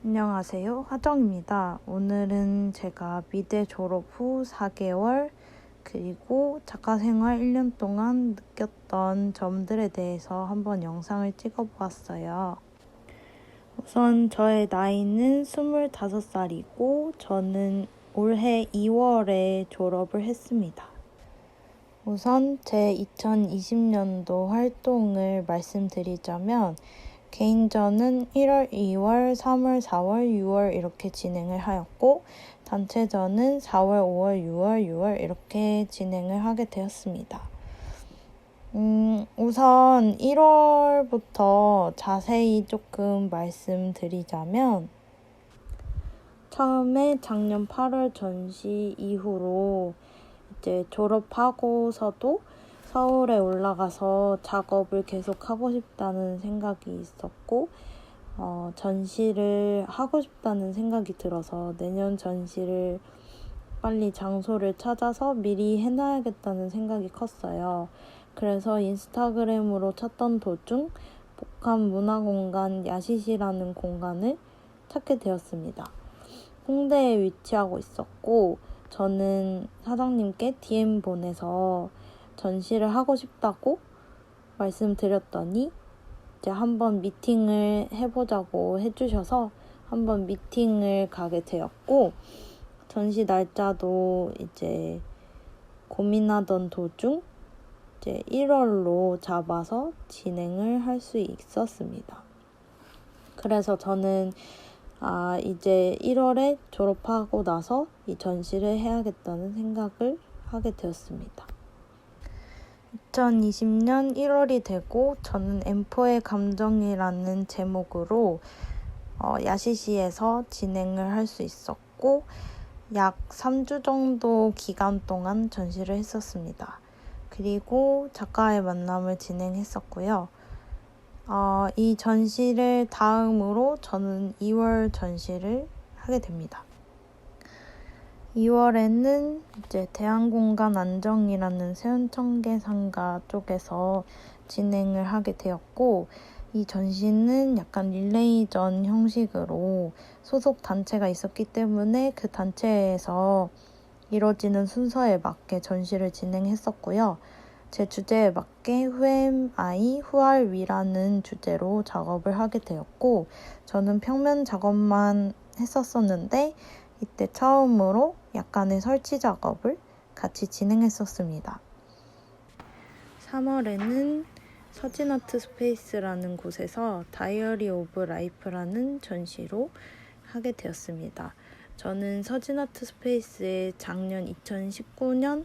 안녕하세요. 하정입니다. 오늘은 제가 미대 졸업 후 4개월 그리고 작가 생활 1년 동안 느꼈던 점들에 대해서 한번 영상을 찍어보았어요. 우선 저의 나이는 25살이고 저는 올해 2월에 졸업을 했습니다. 우선 제 2020년도 활동을 말씀드리자면 개인전은 1월, 2월, 3월, 4월, 6월 이렇게 진행을 하였고 단체전은 4월, 5월, 6월 이렇게 진행을 하게 되었습니다. 우선 1월부터 자세히 조금 말씀드리자면 처음에 작년 8월 전시 이후로 이제 졸업하고서도 서울에 올라가서 작업을 계속 하고 싶다는 생각이 있었고 전시를 하고 싶다는 생각이 들어서 내년 전시를 빨리 장소를 찾아서 미리 해놔야겠다는 생각이 컸어요. 그래서 인스타그램으로 찾던 도중 복합문화공간 야시시라는 공간을 찾게 되었습니다. 홍대에 위치하고 있었고 저는 사장님께 DM 보내서 전시를 하고 싶다고 말씀드렸더니 이제 한번 미팅을 해보자고 해주셔서 한번 미팅을 가게 되었고 전시 날짜도 이제 고민하던 도중 이제 1월로 잡아서 진행을 할 수 있었습니다. 그래서 저는 이제 1월에 졸업하고 나서 이 전시를 해야겠다는 생각을 하게 되었습니다. 2020년 1월이 되고 저는 엠포의 감정이라는 제목으로 야시시에서 진행을 할 수 있었고 약 3주 정도 기간 동안 전시를 했었습니다. 그리고 작가의 만남을 진행했었고요. 이 전시를 다음으로 저는 2월 전시를 하게 됩니다. 2월에는 이제 대한공간 안정이라는 세운청계상가 쪽에서 진행을 하게 되었고 이 전시는 약간 릴레이전 형식으로 소속 단체가 있었기 때문에 그 단체에서 이뤄지는 순서에 맞게 전시를 진행했었고요. 제 주제에 맞게 후엠아이 후알위라는 주제로 작업을 하게 되었고 저는 평면 작업만 했었었는데 이때 처음으로 약간의 설치 작업을 같이 진행했었습니다. 3월에는 서진아트 스페이스라는 곳에서 다이어리 오브 라이프라는 전시로 하게 되었습니다. 저는 서진아트 스페이스에 작년 2019년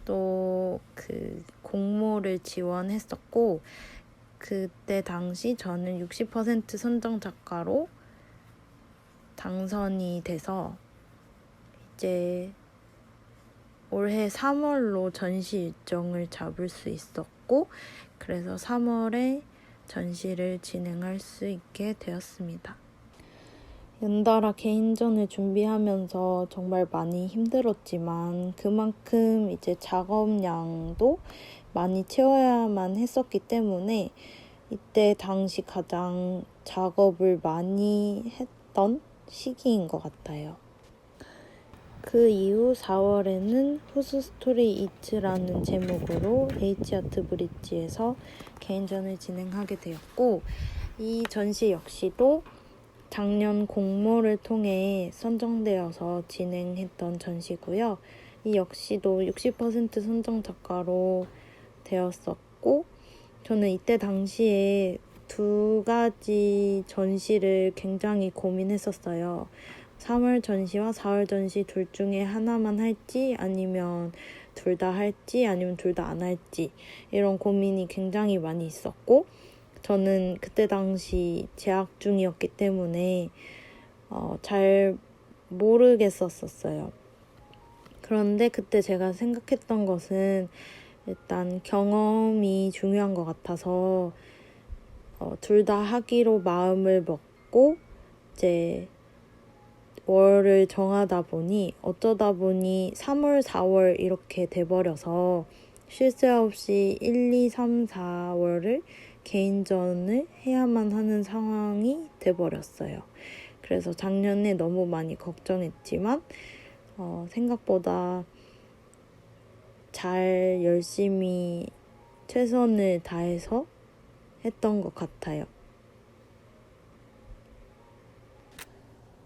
또 그 공모를 지원했었고 그때 당시 저는 60% 선정 작가로 당선이 돼서 이제 올해 3월로 전시 일정을 잡을 수 있었고 그래서 3월에 전시를 진행할 수 있게 되었습니다. 연달아 개인전을 준비하면서 정말 많이 힘들었지만 그만큼 이제 작업량도 많이 채워야만 했었기 때문에 이때 당시 가장 작업을 많이 했던 시기인 것 같아요. 그 이후 4월에는 후스 스토리 이츠라는 제목으로 H아트 브릿지에서 개인전을 진행하게 되었고 이 전시 역시도 작년 공모를 통해 선정되어서 진행했던 전시고요. 이 역시도 60% 선정 작가로 되었었고 저는 이때 당시에 두 가지 전시를 굉장히 고민했었어요. 3월 전시와 4월 전시 둘 중에 하나만 할지 아니면 둘 다 할지 아니면 둘 다 안 할지 이런 고민이 굉장히 많이 있었고 저는 그때 당시 재학 중이었기 때문에 잘 모르겠었어요. 그런데 그때 제가 생각했던 것은 일단 경험이 중요한 것 같아서 둘 다 하기로 마음을 먹고 이제 월을 정하다 보니 어쩌다 보니 3월, 4월 이렇게 돼버려서 쉴 새 없이 1, 2, 3, 4월을 개인전을 해야만 하는 상황이 돼버렸어요. 그래서 작년에 너무 많이 걱정했지만 생각보다 잘 열심히 최선을 다해서 했던 것 같아요.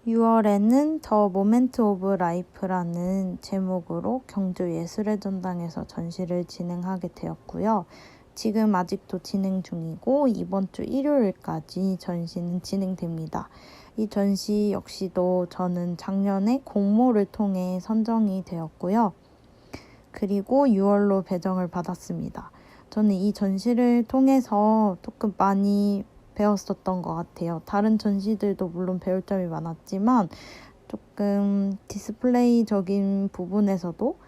6월에는 더 모멘트 오브 라이프라는 제목으로 경주 예술의 전당에서 전시를 진행하게 되었고요. 지금 아직도 진행 중이고 이번 주 일요일까지 전시는 진행됩니다. 이 전시 역시도 저는 작년에 공모를 통해 선정이 되었고요. 그리고 6월로 배정을 받았습니다. 저는 이 전시를 통해서 조금 많이 배웠었던 것 같아요. 다른 전시들도 물론 배울 점이 많았지만 조금 디스플레이적인 부분에서도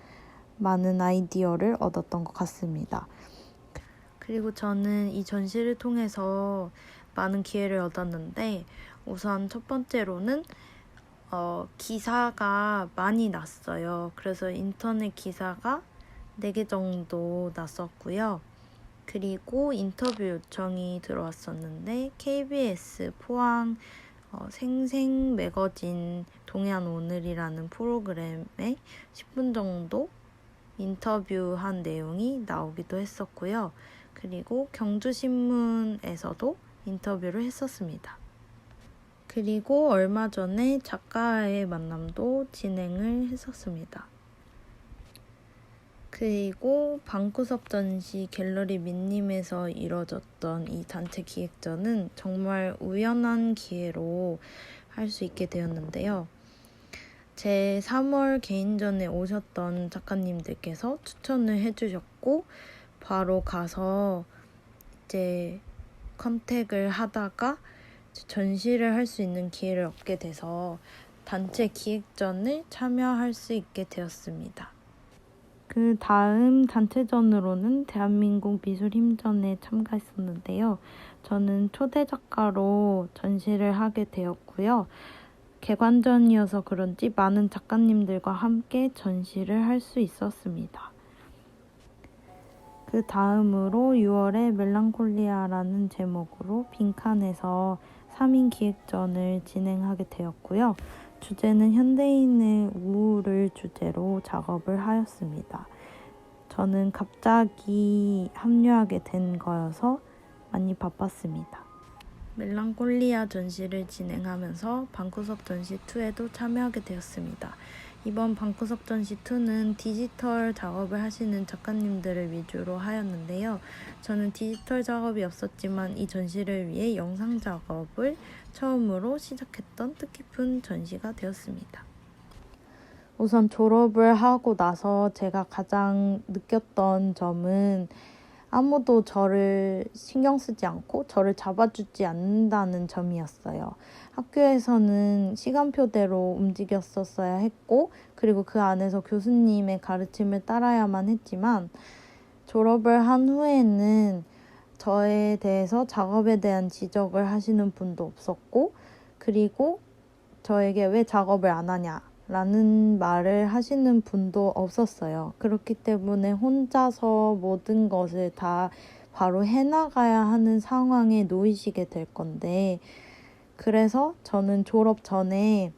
많은 아이디어를 얻었던 것 같습니다. 그리고 저는 이 전시를 통해서 많은 기회를 얻었는데 우선 첫 번째로는 기사가 많이 났어요. 그래서 인터넷 기사가 4개 정도 났었고요. 그리고 인터뷰 요청이 들어왔었는데 KBS 포항 생생 매거진 동해안오늘이라는 프로그램에 10분 정도 인터뷰한 내용이 나오기도 했었고요. 그리고 경주신문에서도 인터뷰를 했었습니다. 그리고 얼마 전에 작가의 만남도 진행을 했었습니다. 그리고 방구석 전시 갤러리 민님에서 이뤄졌던 이 단체 기획전은 정말 우연한 기회로 할 수 있게 되었는데요. 제 3월 개인전에 오셨던 작가님들께서 추천을 해주셨고 바로 가서 이제 컨택을 하다가 전시를 할 수 있는 기회를 얻게 돼서 단체 기획전을 참여할 수 있게 되었습니다. 그 다음 단체전으로는 대한민국 미술힘전에 참가했었는데요. 저는 초대 작가로 전시를 하게 되었고요. 개관전이어서 그런지 많은 작가님들과 함께 전시를 할 수 있었습니다. 그 다음으로 6월에 멜랑콜리아라는 제목으로 빈칸에서 3인 기획전을 진행하게 되었고요. 주제는 현대인의 우울을 주제로 작업을 하였습니다. 저는 갑자기 합류하게 된 거여서 많이 바빴습니다. 멜랑콜리아 전시를 진행하면서 방구석 전시 2에도 참여하게 되었습니다. 이번 방구석 전시 2는 디지털 작업을 하시는 작가님들을 위주로 하였는데요. 저는 디지털 작업이 없었지만 이 전시를 위해 영상 작업을 처음으로 시작했던 뜻깊은 전시가 되었습니다. 우선 졸업을 하고 나서 제가 가장 느꼈던 점은 아무도 저를 신경 쓰지 않고 저를 잡아주지 않는다는 점이었어요. 학교에서는 시간표대로 움직였었어야 했고 그리고 그 안에서 교수님의 가르침을 따라야만 했지만 졸업을 한 후에는 저에 대해서 작업에 대한 지적을 하시는 분도 없었고 그리고 저에게 왜 작업을 안 하냐 라는 말을 하시는 분도 없었어요. 그렇기 때문에 혼자서 모든 것을 다 바로 해나가야 하는 상황에 놓이시게 될 건데 그래서 저는 졸업 전에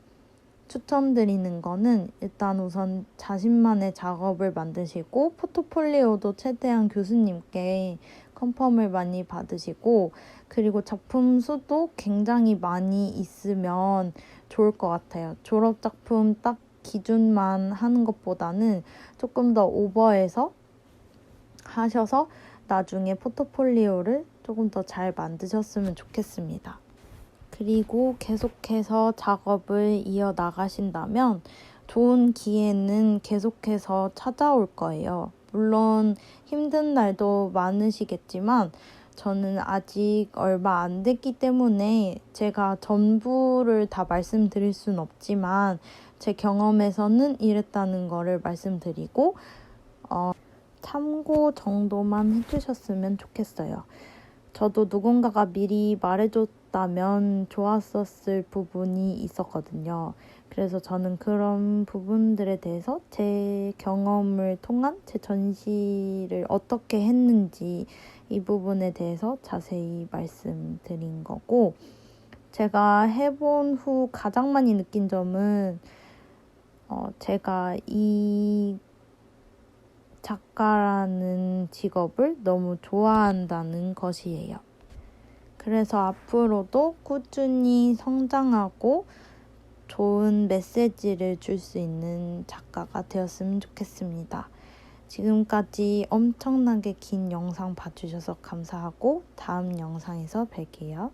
추천드리는 거는 일단 우선 자신만의 작업을 만드시고 포트폴리오도 최대한 교수님께 컨펌을 많이 받으시고 그리고 작품 수도 굉장히 많이 있으면 좋을 것 같아요. 졸업 작품 딱 기준만 하는 것보다는 조금 더 오버해서 하셔서 나중에 포트폴리오를 조금 더 잘 만드셨으면 좋겠습니다. 그리고 계속해서 작업을 이어나가신다면 좋은 기회는 계속해서 찾아올 거예요. 물론 힘든 날도 많으시겠지만 저는 아직 얼마 안 됐기 때문에 제가 전부를 다 말씀드릴 순 없지만 제 경험에서는 이랬다는 거를 말씀드리고 참고 정도만 해주셨으면 좋겠어요. 저도 누군가가 미리 말해줬다면 좋았었을 부분이 있었거든요. 그래서 저는 그런 부분들에 대해서 제 경험을 통한 제 전시를 어떻게 했는지 이 부분에 대해서 자세히 말씀드린 거고 제가 해본 후 가장 많이 느낀 점은 제가 이 작가라는 직업을 너무 좋아한다는 것이에요. 그래서 앞으로도 꾸준히 성장하고 좋은 메시지를 줄 수 있는 작가가 되었으면 좋겠습니다. 지금까지 엄청나게 긴 영상 봐주셔서 감사하고 다음 영상에서 뵐게요.